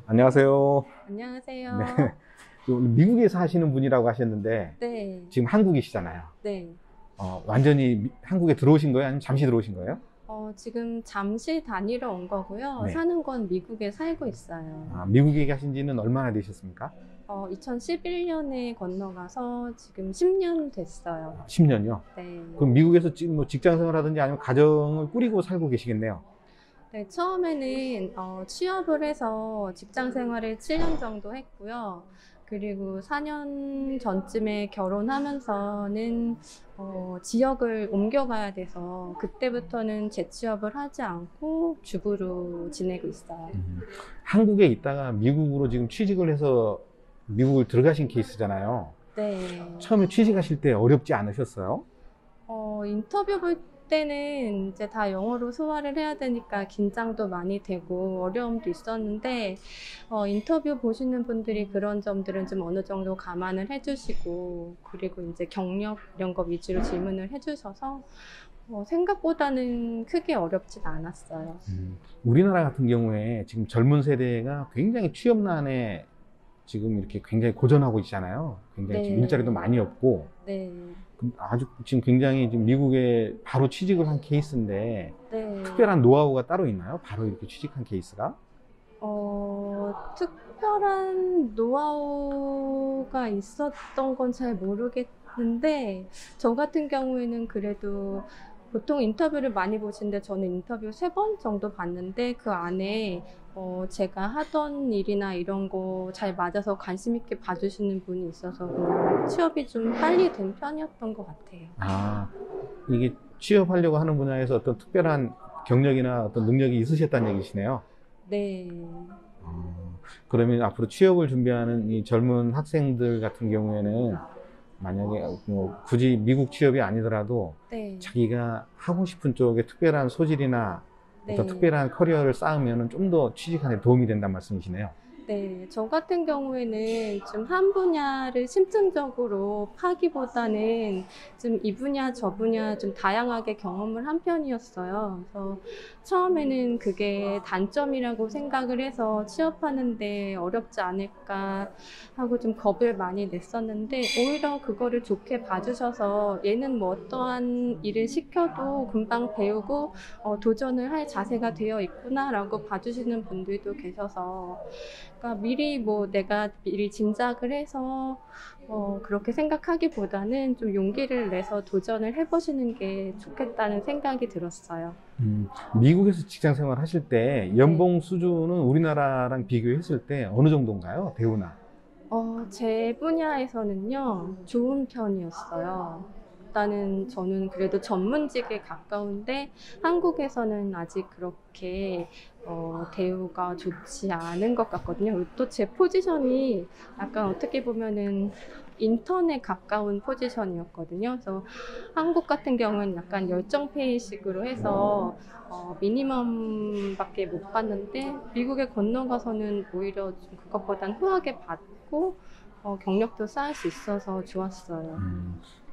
안녕하세요. 안녕하세요. 네. 미국에서 하시는 분이라고 하셨는데, 네, 지금 한국이시잖아요. 네. 완전히 한국에 들어오신 거예요? 아니면 잠시 들어오신 거예요? 지금 잠시 다니러 온 거고요. 네. 사는 건 미국에 살고 있어요. 미국에 가신 지는 얼마나 되셨습니까? 2011년에 건너가서 지금 10년 됐어요. 10년이요. 네. 그럼 미국에서 지금 뭐 직장 생활하든지 아니면 가정을 꾸리고 살고 계시겠네요. 네, 처음에는 취업을 해서 직장 생활을 7년 정도 했고요. 그리고 4년 전쯤에 결혼하면서는 지역을 옮겨가야 돼서 그때부터는 재취업을 하지 않고 주부로 지내고 있어요. 한국에 있다가 미국으로 지금 취직을 해서 미국을 들어가신 케이스잖아요. 네. 처음에 취직하실 때 어렵지 않으셨어요? 인터뷰 볼 때는 이제 다 영어로 소화를 해야 되니까 긴장도 많이 되고 어려움도 있었는데, 인터뷰 보시는 분들이 그런 점들은 좀 어느 정도 감안을 해주시고, 그리고 이제 경력 이런 거 위주로 질문을 해주셔서, 생각보다는 크게 어렵진 않았어요. 우리나라 같은 경우에 지금 젊은 세대가 굉장히 취업난에 지금 이렇게 굉장히 고전하고 있잖아요. 굉장히 지금 네. 일자리도 많이 없고, 네. 아주 지금 굉장히 지금 미국에 바로 취직을 한 케이스인데, 네. 특별한 노하우가 따로 있나요? 바로 이렇게 취직한 케이스가? 특별한 노하우가 있었던 건 잘 모르겠는데, 저 같은 경우에는 그래도 보통 인터뷰를 많이 보시는데, 저는 인터뷰 3번 정도 봤는데, 그 안에 제가 하던 일이나 이런 거 잘 맞아서 관심 있게 봐주시는 분이 있어서 그냥 취업이 좀 빨리 된 편이었던 것 같아요. 이게 취업하려고 하는 분야에서 어떤 특별한 경력이나 어떤 능력이 있으셨다는 얘기시네요. 네. 그러면 앞으로 취업을 준비하는 이 젊은 학생들 같은 경우에는 만약에 뭐 굳이 미국 취업이 아니더라도 네. 자기가 하고 싶은 쪽에 특별한 소질이나 어떤 네. 특별한 커리어를 쌓으면 좀 더 취직하는 데 도움이 된다는 말씀이시네요. 네, 저 같은 경우에는 좀 한 분야를 심층적으로 파기보다는 좀 이 분야, 저 분야 좀 다양하게 경험을 한 편이었어요. 그래서 처음에는 그게 단점이라고 생각을 해서 취업하는데 어렵지 않을까 하고 좀 겁을 많이 냈었는데 오히려 그거를 좋게 봐주셔서 얘는 뭐 어떠한 일을 시켜도 금방 배우고 도전을 할 자세가 되어 있구나라고 봐주시는 분들도 계셔서 그러니까 미리 뭐 내가 미리 짐작을 해서 그렇게 생각하기보다는 좀 용기를 내서 도전을 해보시는 게 좋겠다는 생각이 들었어요. 미국에서 직장 생활 하실 때 연봉 수준은 우리나라랑 비교했을 때 어느 정도인가요? 대우나. 제 분야에서는요, 좋은 편이었어요. 일단은 저는 그래도 전문직에 가까운데 한국에서는 아직 그렇게 대우가 좋지 않은 것 같거든요. 또 제 포지션이 약간 어떻게 보면은 인턴에 가까운 포지션이었거든요. 그래서 한국 같은 경우는 약간 열정페이식으로 해서 미니멈밖에 못 받는데 미국에 건너가서는 오히려 좀 그것보단 후하게 받고 경력도 쌓을 수 있어서 좋았어요.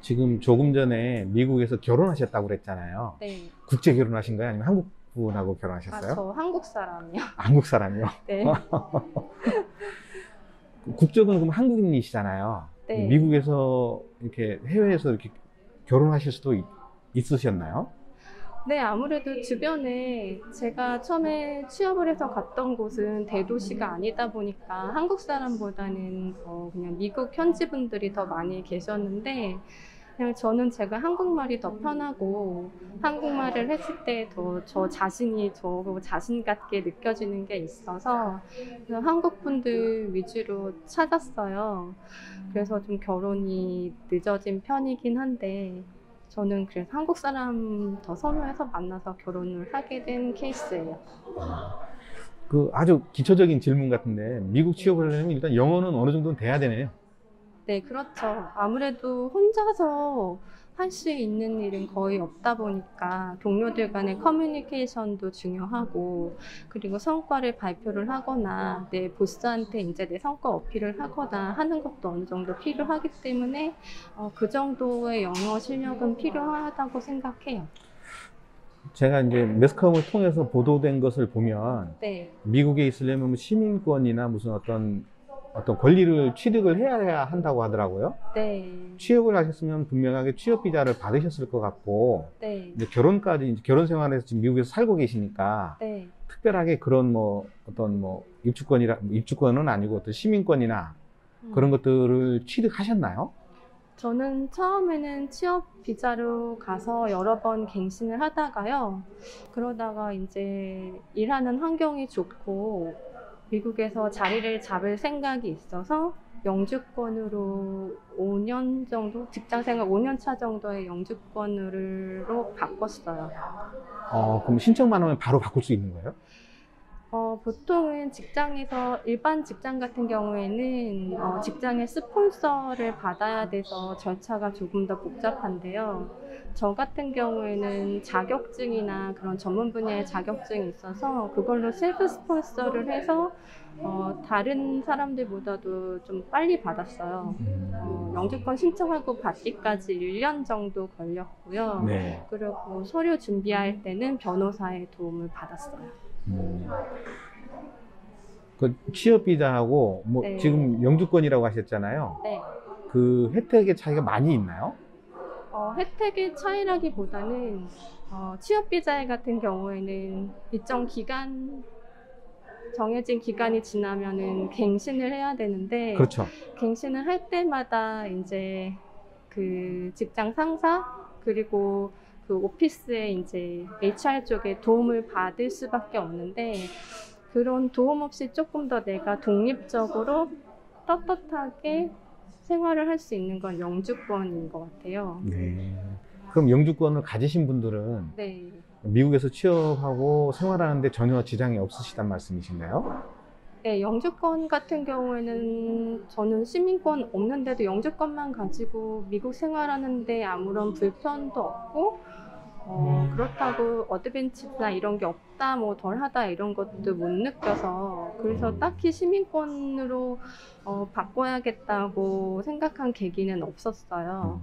지금 조금 전에 미국에서 결혼하셨다고 그랬잖아요. 네. 국제 결혼하신 거예요? 아니면 한국 분하고 아, 결혼하셨어요? 저 한국 사람이요. 한국 사람이요? 네. 국적은 그럼 한국인이시잖아요. 네. 미국에서 이렇게 해외에서 이렇게 결혼하실 수도 있으셨나요? 네, 아무래도 주변에 제가 처음에 취업을 해서 갔던 곳은 대도시가 아니다 보니까 한국 사람보다는 그냥 미국 현지 분들이 더 많이 계셨는데 그냥 저는 제가 한국말이 더 편하고 한국말을 했을 때 더 저 자신이 저 자신 같게 느껴지는 게 있어서 그래서 한국 분들 위주로 찾았어요. 그래서 좀 결혼이 늦어진 편이긴 한데 저는 그래서 한국 사람 더 선호해서 만나서 결혼을 하게 된 케이스예요. 그 아주 기초적인 질문 같은데 미국 취업을 하려면 일단 영어는 어느 정도는 돼야 되네요. 네, 그렇죠. 아무래도 혼자서 할 수 있는 일은 거의 없다 보니까 동료들 간의 커뮤니케이션도 중요하고, 그리고 성과를 발표를 하거나, 내 보스한테 이제 내 성과 어필을 하거나 하는 것도 어느 정도 필요하기 때문에, 그 정도의 영어 실력은 필요하다고 생각해요. 제가 이제 매스컴을 통해서 보도된 것을 보면 네, 미국에 있으려면 뭐 시민권이나 무슨 어떤 권리를 취득을 해야 한다고 하더라고요. 네, 취업을 하셨으면 분명하게 취업 비자를 받으셨을 것 같고, 네, 이제 결혼까지 이제 결혼 생활에서 지금 미국에서 살고 계시니까 네. 특별하게 그런 뭐 어떤 뭐 입주권은 아니고 어떤 시민권이나 그런 것들을 취득하셨나요? 저는 처음에는 취업 비자로 가서 여러 번 갱신을 하다가요. 그러다가 이제 일하는 환경이 좋고 미국에서 자리를 잡을 생각이 있어서 영주권으로 5년 정도, 직장 생활 5년 차 정도의 영주권으로 바꿨어요. 그럼 신청만 하면 바로 바꿀 수 있는 거예요? 보통은 직장에서, 일반 직장 같은 경우에는 직장의 스폰서를 받아야 돼서 절차가 조금 더 복잡한데요. 저 같은 경우에는 자격증이나 그런 전문 분야의 자격증이 있어서 그걸로 셀프 스폰서를 해서 다른 사람들보다도 좀 빨리 받았어요. 영주권 신청하고 받기까지 1년 정도 걸렸고요. 네. 그리고 서류 준비할 때는 변호사의 도움을 받았어요. 그 취업 비자하고 뭐 네. 지금 영주권이라고 하셨잖아요. 네. 그 혜택의 차이가 많이 있나요? 혜택의 차이라기보다는 취업 비자 같은 경우에는 일정 기간, 정해진 기간이 지나면은 갱신을 해야 되는데, 그렇죠. 갱신을 할 때마다 이제 그 직장 상사 그리고 그 오피스의 이제 HR 쪽에 도움을 받을 수밖에 없는데, 그런 도움 없이 조금 더 내가 독립적으로 떳떳하게 생활을 할 수 있는 건 영주권인 것 같아요. 네. 그럼 영주권을 가지신 분들은 네. 미국에서 취업하고 생활하는데 전혀 지장이 없으시단 말씀이신가요? 네, 영주권 같은 경우에는 저는 시민권 없는데도 영주권만 가지고 미국 생활하는데 아무런 불편도 없고, 그렇다고 어드밴티지나 이런 게 없다, 뭐 덜하다 이런 것도 못 느껴서, 그래서 딱히 시민권으로 바꿔야겠다고 생각한 계기는 없었어요.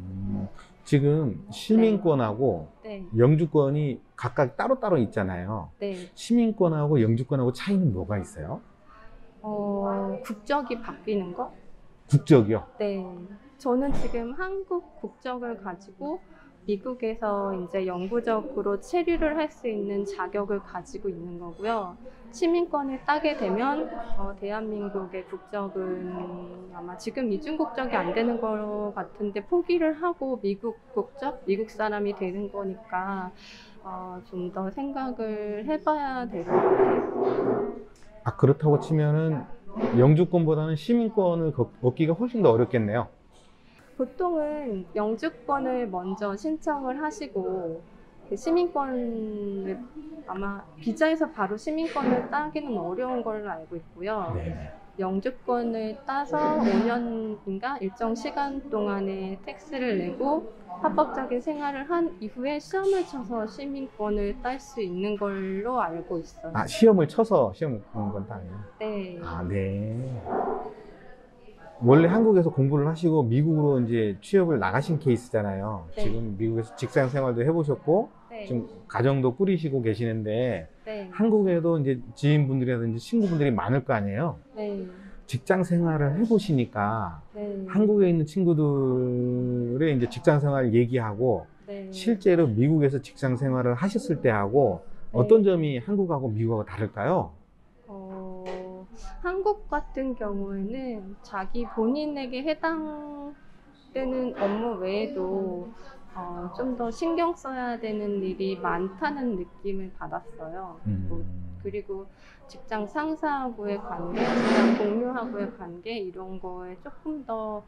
지금 시민권하고 네, 영주권이 각각 따로따로 있잖아요. 네. 시민권하고 영주권하고 차이는 뭐가 있어요? 국적이 바뀌는 거? 국적이요? 네. 저는 지금 한국 국적을 가지고 미국에서 이제 영구적으로 체류를 할 수 있는 자격을 가지고 있는 거고요. 시민권을 따게 되면 대한민국의 국적은 아마 지금 이중 국적이 안 되는 것 같은데 포기를 하고 미국 국적, 미국 사람이 되는 거니까 좀 더 생각을 해봐야 될 것 같아요. 그렇다고 치면은 영주권보다는 시민권을 얻기가 훨씬 더 어렵겠네요. 보통은 영주권을 먼저 신청을 하시고 그 시민권을 아마 비자에서 바로 시민권을 따기는 어려운 걸로 알고 있고요. 네. 영주권을 따서 5년인가 일정 시간 동안의 텍스를 내고 합법적인 생활을 한 이후에 시험을 쳐서 시민권을 딸 수 있는 걸로 알고 있어요. 시험을 쳐서 시험 보는 건 다행이에요. 네. 네. 원래 한국에서 공부를 하시고 미국으로 이제 취업을 나가신 케이스잖아요. 네. 지금 미국에서 직장 생활도 해보셨고, 네. 지금 가정도 꾸리시고 계시는데, 네. 한국에도 이제 지인분들이라든지 친구분들이 많을 거 아니에요. 네. 직장 생활을 해보시니까, 네. 한국에 있는 친구들의 이제 직장 생활을 얘기하고, 네. 실제로 미국에서 직장 생활을 하셨을 때하고, 어떤 점이 한국하고 미국하고 다를까요? 한국 같은 경우에는 자기 본인에게 해당되는 업무 외에도 좀 더 신경 써야 되는 일이 많다는 느낌을 받았어요. 그리고 직장 상사하고의 관계, 직장 동료하고의 관계 이런 거에 조금 더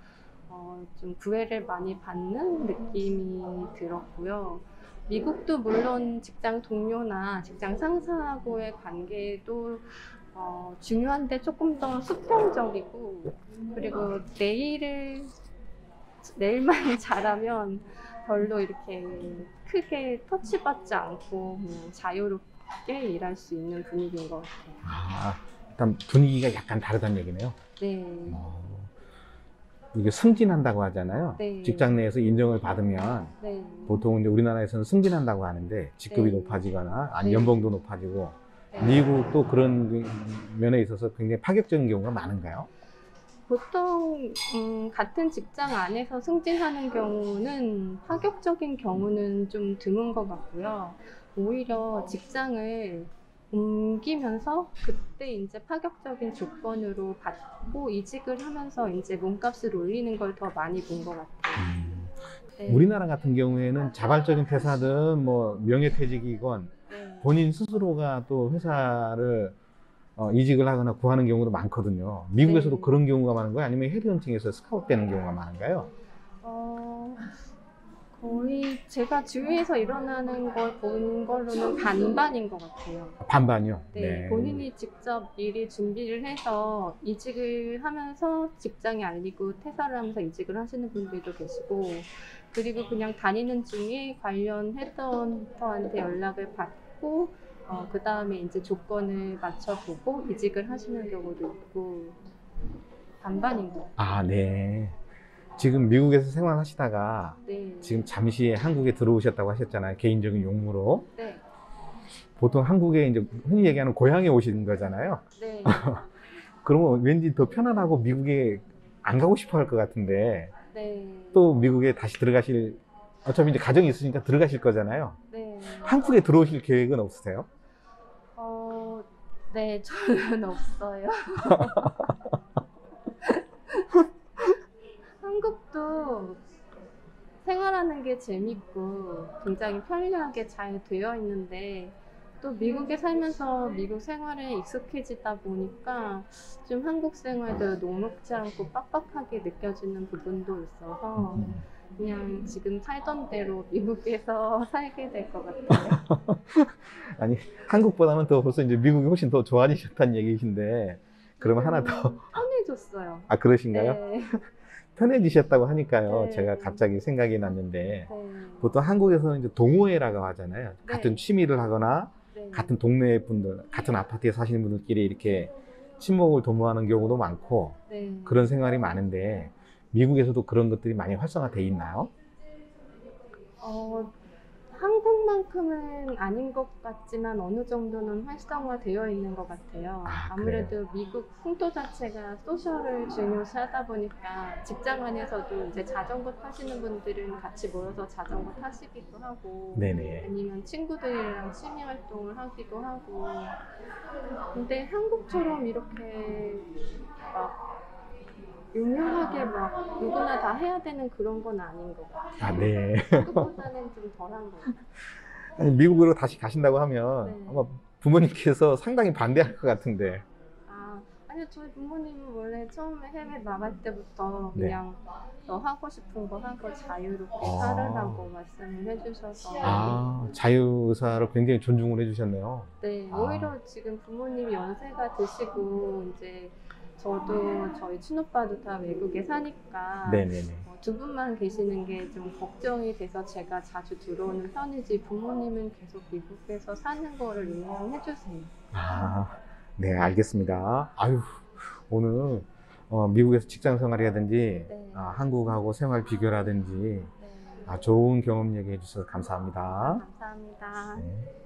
좀 구애를 많이 받는 느낌이 들었고요. 미국도 물론 직장 동료나 직장 상사하고의 관계도 중요한데 조금 더 수평적이고, 그리고 내일만 잘하면 별로 이렇게 크게 터치받지 않고 자유롭게 일할 수 있는 분위기인 것 같아요. 일단 분위기가 약간 다르다는 얘기네요. 네. 이게 승진한다고 하잖아요. 네. 직장 내에서 인정을 받으면 네. 보통 이제 우리나라에서는 승진한다고 하는데 직급이 네. 높아지거나 아니 네. 연봉도 높아지고 네. 미국도 그런 면에 있어서 굉장히 파격적인 경우가 많은가요? 보통 같은 직장 안에서 승진하는 경우는 파격적인 경우는 좀 드문 것 같고요. 오히려 직장을 옮기면서 그때 이제 파격적인 조건으로 받고 이직을 하면서 이제 몸값을 올리는 걸 더 많이 본 것 같아요. 네. 우리나라 같은 경우에는 자발적인 퇴사든 뭐 명예퇴직이건 네. 본인 스스로가 또 회사를 이직을 하거나 구하는 경우도 많거든요. 미국에서도 네. 그런 경우가 많은가요? 아니면 헤드헌팅에서 스카우트 되는 경우가 많은가요? 거의 제가 주위에서 일어나는 걸 본 걸로는 반반인 것 같아요. 반반이요? 네, 본인이 직접 미리 준비를 해서 이직을 하면서 직장에 알리고 퇴사를 하면서 이직을 하시는 분들도 계시고, 그리고 그냥 다니는 중에 관련 헤드헌터한테 연락을 받고, 그 다음에 이제 조건을 맞춰보고 이직을 하시는 경우도 있고, 반반인 것 같아요. 아, 네. 지금 미국에서 생활하시다가 네. 지금 잠시 한국에 들어오셨다고 하셨잖아요. 개인적인 용무로. 네. 보통 한국에 이제 흔히 얘기하는 고향에 오신 거잖아요. 네. 그러면 왠지 더 편안하고 미국에 안 가고 싶어 할 것 같은데 네. 또 미국에 다시 들어가실, 어차피 이제 가정이 있으니까 들어가실 거잖아요. 네. 한국에 들어오실 계획은 없으세요? 네, 저는 없어요. 한국도 생활하는 게 재밌고 굉장히 편리하게 잘 되어 있는데 또 미국에 살면서 미국 생활에 익숙해지다 보니까 좀 한국 생활도 녹록지 않고 빡빡하게 느껴지는 부분도 있어서 그냥 지금 살던 대로 미국에서 살게 될 것 같아요. 아니, 한국보다는 더 벌써 이제 미국이 훨씬 더 좋아지셨다는 얘기신데, 그러면 하나 더, 편해졌어요. 아, 그러신가요? 네. 편해지셨다고 하니까요. 네. 제가 갑자기 생각이 났는데, 네. 보통 한국에서는 이제 동호회라고 하잖아요. 네. 같은 취미를 하거나, 네. 같은 동네 분들, 같은 아파트에 사시는 분들끼리 이렇게 친목을 도모하는 경우도 많고, 네. 그런 생활이 많은데, 미국에서도 그런 것들이 많이 활성화되어 있나요? 한국만큼은 아닌 것 같지만 어느 정도는 활성화되어 있는 것 같아요. 아, 아무래도 미국 풍토 자체가 소셜을 중요시하다 보니까 직장 안에서도 이제 자전거 타시는 분들은 같이 모여서 자전거 타시기도 하고 네네. 아니면 친구들이랑 취미 활동을 하기도 하고 근데 한국처럼 이렇게 막 유명하게 막 누구나 다 해야 되는 그런 건 아닌 것 같아요. 아, 네. 한국보다는 좀 덜한 것 같아요. 아니, 미국으로 다시 가신다고 하면 네. 아마 부모님께서 상당히 반대할 것 같은데. 아니요, 저희 부모님은 원래 처음에 해외 나갈 때부터 네. 그냥 너 하고 싶은 거 하고 자유롭게 아. 살으라고 말씀을 해주셔서 아, 자유의사를 굉장히 존중을 해주셨네요. 네, 아. 오히려 지금 부모님이 연세가 드시고 이제 저도 저희 친오빠도 다 외국에 사니까 네네네. 두 분만 계시는 게 좀 걱정이 돼서 제가 자주 들어오는 편이지 부모님은 계속 미국에서 사는 거를 응원해 주세요. 아, 네, 알겠습니다. 아유, 오늘 미국에서 직장 생활이라든지 네. 한국하고 생활 비교라든지 네. 좋은 경험 얘기해 주셔서 감사합니다. 감사합니다. 네.